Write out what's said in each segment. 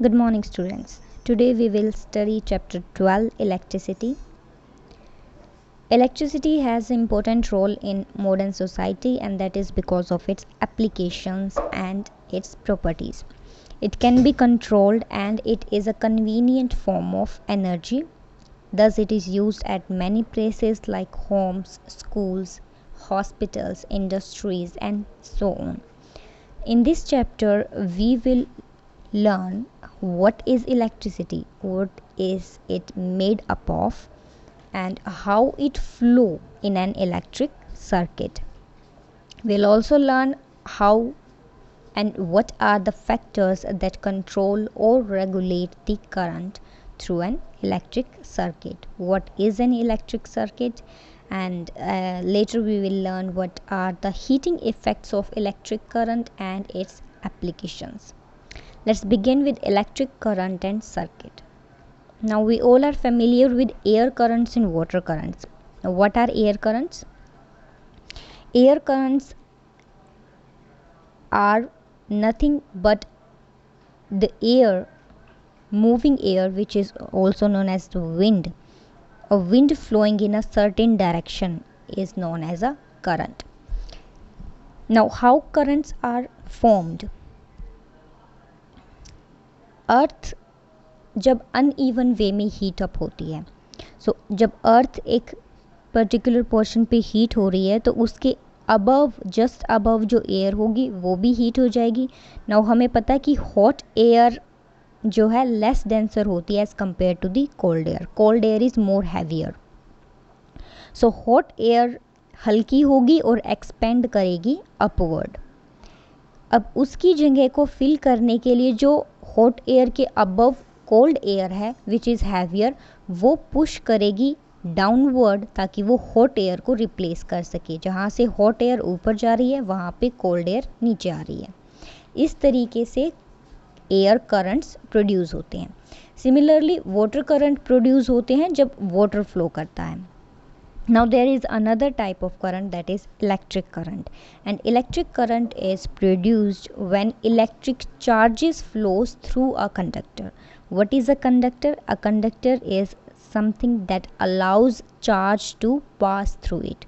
Good morning, students. Today we will study chapter 12, electricity. Electricity has an important role in modern society, and that is because of its applications and its properties. It can be controlled and it is a convenient form of energy. Thus, it is used at many places like homes, schools, hospitals, industries, and so on. In this chapter, we will learn what is electricity, what is it made up of, and how it flow in an electric circuit. We'll also learn how and what are the factors that control or regulate the current through an electric circuit. What is an electric circuit? And later we will learn what are the heating effects of electric current and its applications. Let's begin with electric current and circuit. Now we all are familiar with air currents and water currents. Now what are air currents? Air currents are nothing but the air, moving air, which is also known as the wind. A wind flowing in a certain direction is known as a current. Now how currents are formed? अर्थ जब uneven वे में heat up होती है, जब अर्थ एक particular portion पे heat हो रही है तो उसके अबव, जस्ट अबव जो एयर होगी वो भी हीट हो जाएगी. नाउ हमें पता है कि हॉट एयर जो है लेस डेंसर होती है as compare to the cold air. Cold air is more heavier. So hot air हल्की होगी और एक्सपेंड करेगी अपवर्ड. अब उसकी जगह को फिल करने के लिए जो हॉट एयर के अबव कोल्ड एयर है विच इज़ हैवियर, वो पुश करेगी डाउनवर्ड ताकि वो हॉट एयर को रिप्लेस कर सके. जहाँ से हॉट एयर ऊपर जा रही है वहाँ पे कोल्ड एयर नीचे आ रही है. इस तरीके से एयर करंट्स प्रोड्यूस होते हैं. सिमिलरली वाटर करंट प्रोड्यूस होते हैं जब वाटर फ्लो करता है. Now there is another type of current, that is electric current, and electric current is produced when electric charges flows through a conductor. What is a conductor? A conductor is something that allows charge to pass through it.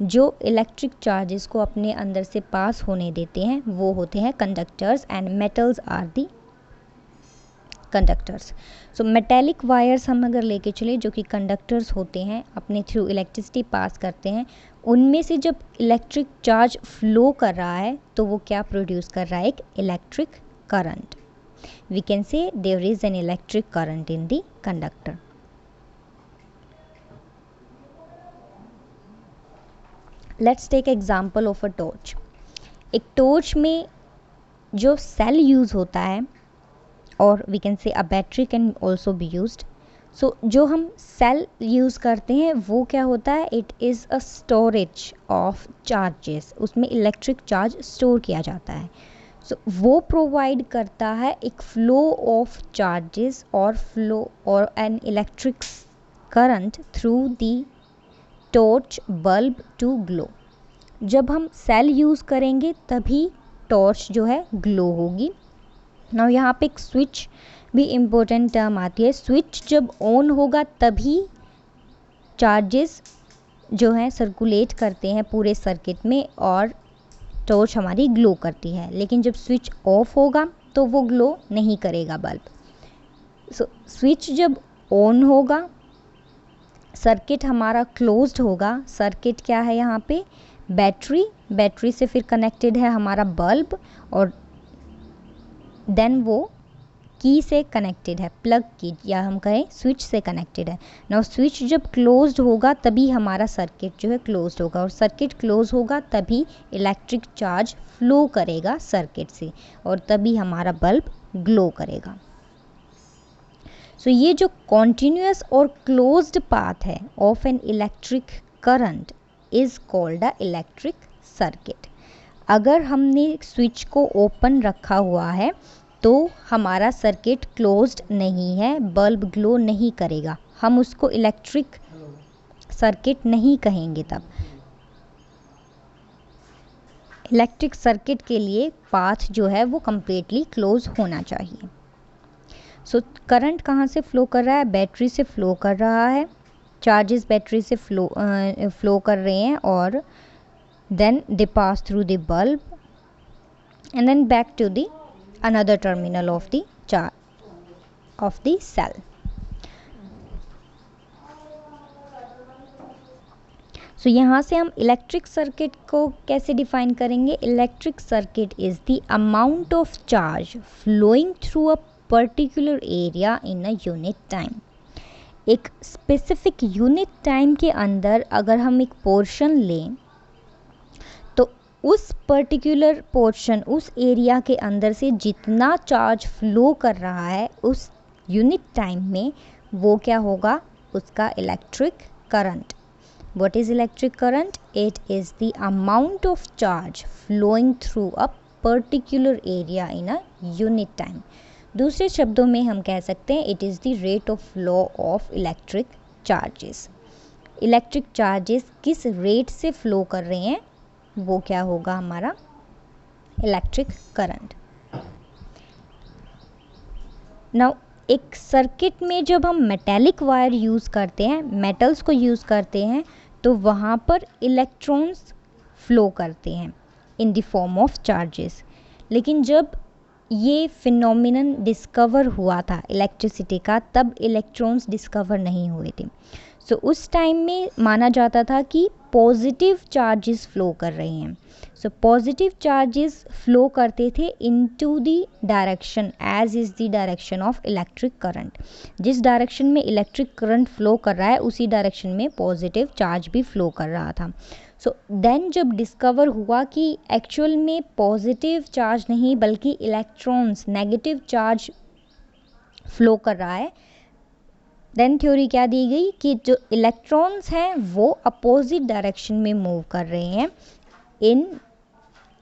जो electric charges को अपने अंदर से पास होने देते हैं वो होते हैं conductors, and metals are the conductors. So metallic wires हम अगर लेके चले जो कि कंडक्टर्स होते हैं, अपने थ्रू इलेक्ट्रिसिटी पास करते हैं, उनमें से जब इलेक्ट्रिक चार्ज फ्लो कर रहा है तो वो क्या प्रोड्यूस कर रहा है? एक electric current. We can say there is an electric current in the conductor. Let's take example of a torch. एक टॉर्च में जो सेल यूज़ होता है, और we can say a battery can also be used. So जो हम cell use करते हैं वो क्या होता है? It is a storage of charges. उसमें इलेक्ट्रिक चार्ज स्टोर किया जाता है. सो वो प्रोवाइड करता है एक फ्लो ऑफ चार्जेस और फ्लो और an electric current through the torch bulb to glow. जब हम सेल यूज़ करेंगे तभी टॉर्च जो है ग्लो होगी. नाउ यहाँ पे एक स्विच भी इम्पोर्टेंट टर्म आती है. स्विच जब ऑन होगा तभी चार्जेस जो हैं सर्कुलेट करते हैं पूरे सर्किट में और टॉर्च हमारी ग्लो करती है. लेकिन जब स्विच ऑफ होगा तो वो ग्लो नहीं करेगा बल्ब. सो स्विच जब ऑन होगा, सर्किट हमारा क्लोज्ड होगा. सर्किट क्या है यहाँ पे? बैटरी. बैटरी से फिर कनेक्टेड है हमारा बल्ब, और देन वो की से कनेक्टेड है, प्लग की, या हम कहें स्विच से कनेक्टेड है. नाउ स्विच जब क्लोज्ड होगा तभी हमारा सर्किट जो है क्लोज्ड होगा, और सर्किट क्लोज होगा तभी इलेक्ट्रिक चार्ज फ्लो करेगा सर्किट से, और तभी हमारा बल्ब ग्लो करेगा. सो ये जो कॉन्टिन्यूस और क्लोज्ड पाथ है of an electric current is called a electric circuit. अगर हमने स्विच को ओपन रखा हुआ है तो हमारा सर्किट क्लोज्ड नहीं है, बल्ब ग्लो नहीं करेगा, हम उसको इलेक्ट्रिक सर्किट नहीं कहेंगे. तब इलेक्ट्रिक सर्किट के लिए पाथ जो है वो कम्प्लीटली क्लोज होना चाहिए. सो करंट कहाँ से फ्लो कर रहा है, बैटरी से फ्लो कर रहा है, चार्जेस बैटरी से फ्लो कर रहे हैं और then they pass through the bulb and then back to the another terminal of the cell. So यहाँ से हम इलेक्ट्रिक सर्किट को कैसे डिफाइन करेंगे, electric circuit is the amount of charge flowing through a particular area in a unit time. एक specific unit time के अंदर अगर हम एक पोर्शन लें तो उस पर्टिकुलर पोर्शन, उस एरिया के अंदर से जितना चार्ज फ्लो कर रहा है उस यूनिट टाइम में, वो क्या होगा, उसका electric current. What is electric current? It is the amount of charge flowing through a particular area in a unit time. दूसरे शब्दों में हम कह सकते हैं it is the rate of flow of electric charges. Electric charges किस rate से flow कर रहे हैं वो क्या होगा, हमारा इलेक्ट्रिक करंट। नाउ एक सर्किट में जब हम मेटेलिक वायर यूज़ करते हैं, मेटल्स को यूज़ करते हैं, तो वहाँ पर इलेक्ट्रॉन्स फ्लो करते हैं in the form of charges. लेकिन जब ये फिनोमिनन डिस्कवर हुआ था इलेक्ट्रिसिटी का, तब इलेक्ट्रॉन्स डिस्कवर नहीं हुए थे। सो उस टाइम में माना जाता था कि पॉजिटिव चार्जेस फ्लो कर रहे हैं। सो पॉजिटिव चार्जेस फ्लो करते थे into the direction as is the direction of electric current. जिस डायरेक्शन में इलेक्ट्रिक करंट फ्लो कर रहा है उसी डायरेक्शन में पॉजिटिव चार्ज भी फ्लो कर रहा था। सो देन जब डिस्कवर हुआ कि एक्चुअल में पॉजिटिव चार्ज नहीं बल्कि इलेक्ट्रॉन्स, नेगेटिव चार्ज फ्लो कर रहा है, देन थ्योरी क्या दी गई कि जो इलेक्ट्रॉन्स हैं वो अपोजिट डायरेक्शन में मूव कर रहे हैं in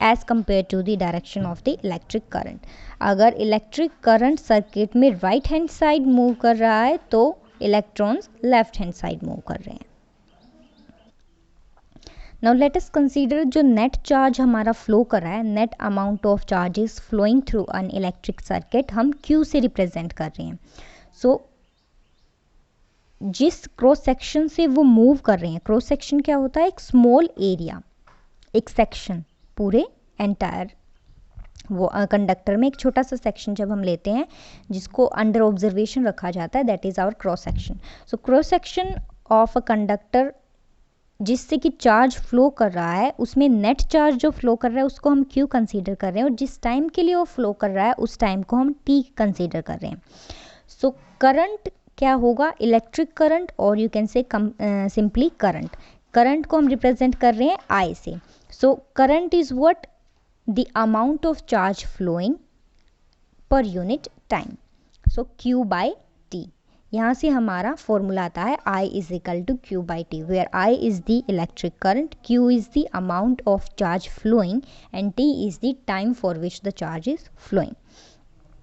as compare to the direction of the electric current. अगर इलेक्ट्रिक करंट सर्किट में राइट हैंड साइड मूव कर रहा है तो electrons left hand side move कर रहे हैं। नाउ लेट अस कंसीडर जो नेट चार्ज हमारा फ्लो कर रहा है, net amount of charges flowing through an electric circuit, हम Q से रिप्रेजेंट कर रहे हैं। सो जिस क्रॉस सेक्शन से वो मूव कर रहे हैं, क्रॉस सेक्शन क्या होता है, एक स्मॉल एरिया, एक सेक्शन, पूरे एंटायर वो कंडक्टर में एक छोटा सा सेक्शन जब हम लेते हैं जिसको अंडर ऑब्जर्वेशन रखा जाता है, that is our cross section. So cross section of a conductor जिससे कि चार्ज फ्लो कर रहा है, उसमें नेट चार्ज जो फ्लो कर रहा है उसको हम Q कंसीडर कर रहे हैं और जिस टाइम के लिए वो फ्लो कर रहा है उस टाइम को हम T कंसीडर कर रहे हैं। सो करंट क्या होगा, इलेक्ट्रिक करंट, और you can say simply current. Current को हम रिप्रेजेंट कर रहे हैं I से। So current is what, the amount of charge flowing per unit time. So Q by T, यहाँ से हमारा फॉर्मूला आता है I is equal to Q by T, where I is the electric current, Q is the amount of charge flowing and T is the time for which the charge is flowing.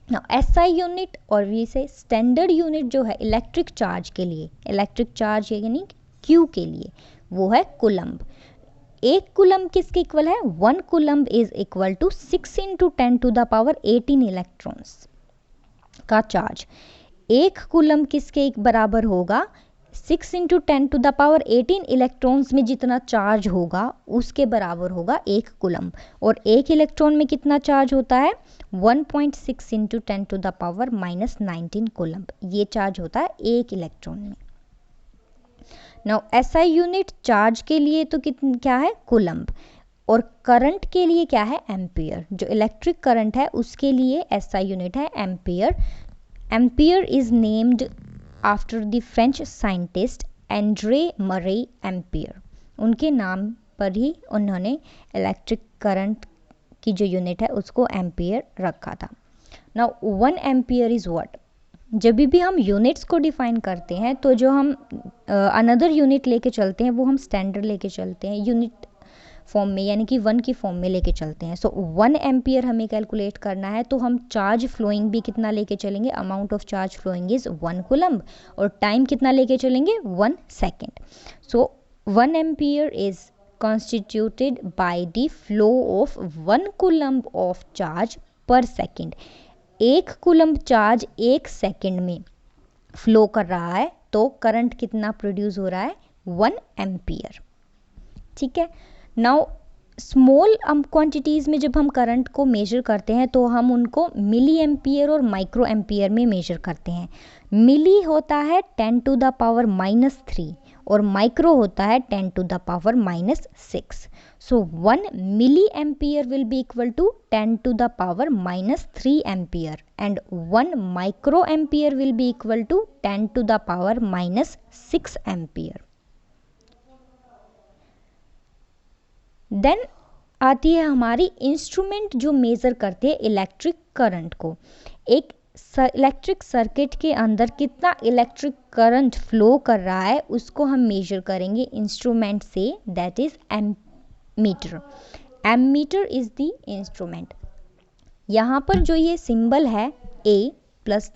Now SI unit और we say standard unit जो है electric charge के लिए, electric charge यानी Q के लिए, वो है कूलम्ब। एक कूलम्ब किसके इक्वल है, 1 coulomb is equal to 6 into 10 to the power 18 electrons का चार्ज। एक कूलम्ब किसके बराबर होगा, 6 into 10 to the power 18 electrons में जितना चार्ज होगा उसके बराबर होगा एक कूलम्ब। और एक इलेक्ट्रॉन में कितना चार्ज होता है, 1.6 into 10 to the power minus 19 coulomb, ये चार्ज होता है एक इलेक्ट्रॉन में। नाउ SI यूनिट चार्ज के लिए तो क्या है, कूलम्ब, और करंट के लिए क्या है, एम्पियर। जो इलेक्ट्रिक करंट है उसके लिए SI यूनिट है ampere. Ampere is named after the French scientist Andre मरे एम्पियर, उनके नाम पर ही उन्होंने इलेक्ट्रिक करंट की जो यूनिट है उसको एम्पियर रखा था। नाउ 1 एम्पियर इज व्हाट, जब भी हम यूनिट्स को डिफाइन करते हैं तो जो हम अनदर यूनिट लेके चलते हैं वो हम स्टैंडर्ड लेके चलते हैं, यूनिट फॉर्म में यानी कि 1 की फॉर्म में लेके चलते हैं। सो 1 एम्पियर हमें कैलकुलेट करना है तो हम चार्ज फ्लोइंग भी कितना लेके चलेंगे, amount of charge following is 1 coulomb, और टाइम कितना लेके चलेंगे, 1 second. So 1 ampere is constituted by the flow of 1 coulomb of charge per second, 1 coulomb charge 1 second में फ्लो कर रहा है तो करंट कितना प्रोड्यूस हो रहा है, 1 एम्पियर। ठीक है। नाउ स्मॉल क्वांटिटीज़ में जब हम करंट को मेजर करते हैं तो हम उनको मिली एम्पियर और माइक्रो एम्पियर में मेजर करते हैं। मिली होता है 10 टू द पावर -3 और माइक्रो होता है 10 to the power -6। So 1 milli ampere will be equal to 10 to the power -3 ampere and 1 micro ampere will be equal to 10 to the power -6 ampere. Then आती है हमारी इंस्ट्रूमेंट जो measure करते हैं electric current को। एक इलेक्ट्रिक सर्किट के अंदर कितना इलेक्ट्रिक करंट फ्लो कर रहा है उसको हम मेजर करेंगे इंस्ट्रूमेंट से, that is ammeter. Ammeter is the instrument. यहाँ पर जो ये सिंबल है A plus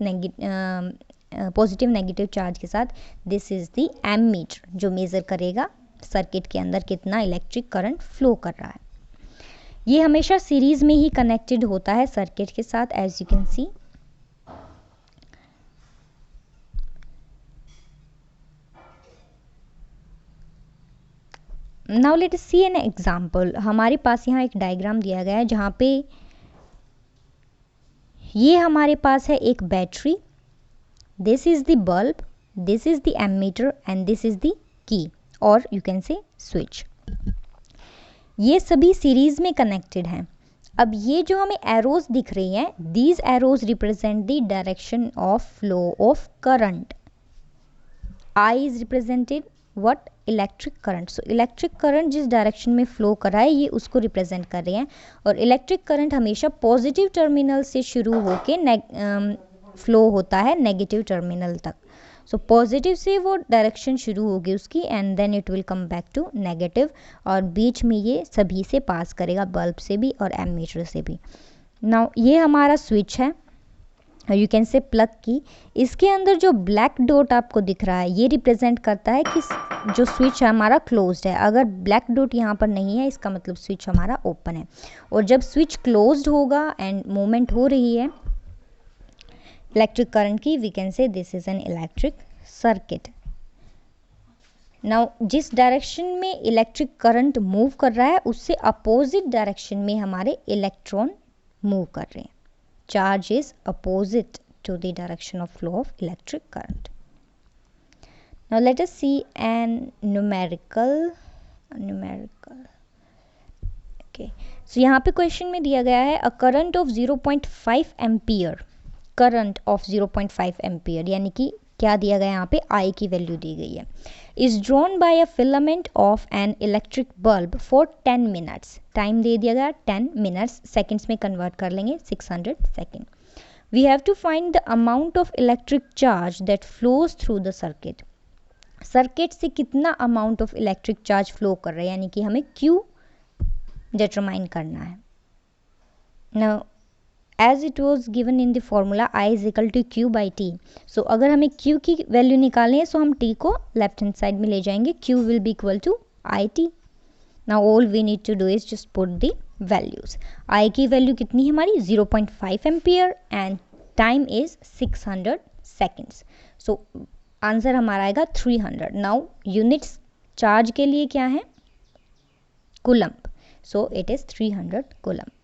positive negative charge के साथ, दिस इज द एमीटर जो मेज़र करेगा सर्किट के अंदर कितना इलेक्ट्रिक करंट फ्लो कर रहा है। ये हमेशा सीरीज में ही कनेक्टेड होता है सर्किट के साथ, as you can see. Now let us see an example. हमारे पास यहाँ एक डायग्राम दिया गया है जहाँ पे ये हमारे पास है एक battery, this is the bulb, this is the ammeter and this is the key और यू कैन से स्विच। ये सभी सीरीज में कनेक्टेड हैं। अब ये जो हमें एरोज दिख रही हैं, these arrows represent the direction of flow of current. I is represented what, electric current. So electric current जिस डायरेक्शन में फ्लो कर रहा है ये उसको रिप्रेजेंट कर रहे हैं। और इलेक्ट्रिक करंट हमेशा पॉजिटिव टर्मिनल से शुरू होके फ्लो होता है नेगेटिव टर्मिनल तक। सो पॉजिटिव से वो डायरेक्शन शुरू होगी उसकी and then it will come back to negative, और बीच में ये सभी से पास करेगा, बल्ब से भी और एमीटर से भी। नाउ ये हमारा स्विच है, यू कैन से प्लग की। इसके अंदर जो ब्लैक डॉट आपको दिख रहा है ये रिप्रेजेंट करता है कि जो स्विच है हमारा क्लोज्ड है। अगर ब्लैक डॉट यहाँ पर नहीं है इसका मतलब स्विच हमारा ओपन है। और जब स्विच क्लोज्ड होगा एंड मूवमेंट हो रही है इलेक्ट्रिक करंट की, we can say this is an electric circuit. Now जिस डायरेक्शन में इलेक्ट्रिक करंट मूव कर रहा है उससे अपोजिट डायरेक्शन में हमारे इलेक्ट्रॉन मूव कर रहे हैं। Charge is opposite to the direction of flow of electric current. Now let us see an numerical. Okay, so यहाँ पे क्वेश्चन में दिया गया है a current of 0.5 ampere, current of 0.5 ampere यानी कि क्या दिया गया यहाँ पे, आई की वैल्यू दी गई है, is drawn by a filament of an electric bulb for 10 minutes. Time दे दिया गया 10 मिनट्स, सेकेंड्स में कन्वर्ट कर लेंगे 600 second. We have to find the amount of electric charge that flows through the circuit. Circuit से कितना amount of electric charge flow कर रहा है यानी कि हमें क्यू डिटरमाइन करना है। Now as it was given in the formula I is equal to Q by T. So अगर हमें क्यू की वैल्यू निकालनी है सो हम टी को लेफ्ट हैंड साइड में ले जाएंगे, Q will be equal to I T. Now all we need to do is just put the values. I की वैल्यू कितनी है हमारी 0.5 ampere and time is 600 seconds. So answer हमारा आएगा 300। नाउ यूनिट्स चार्ज के लिए क्या है, coulomb, so it is 300 coulomb.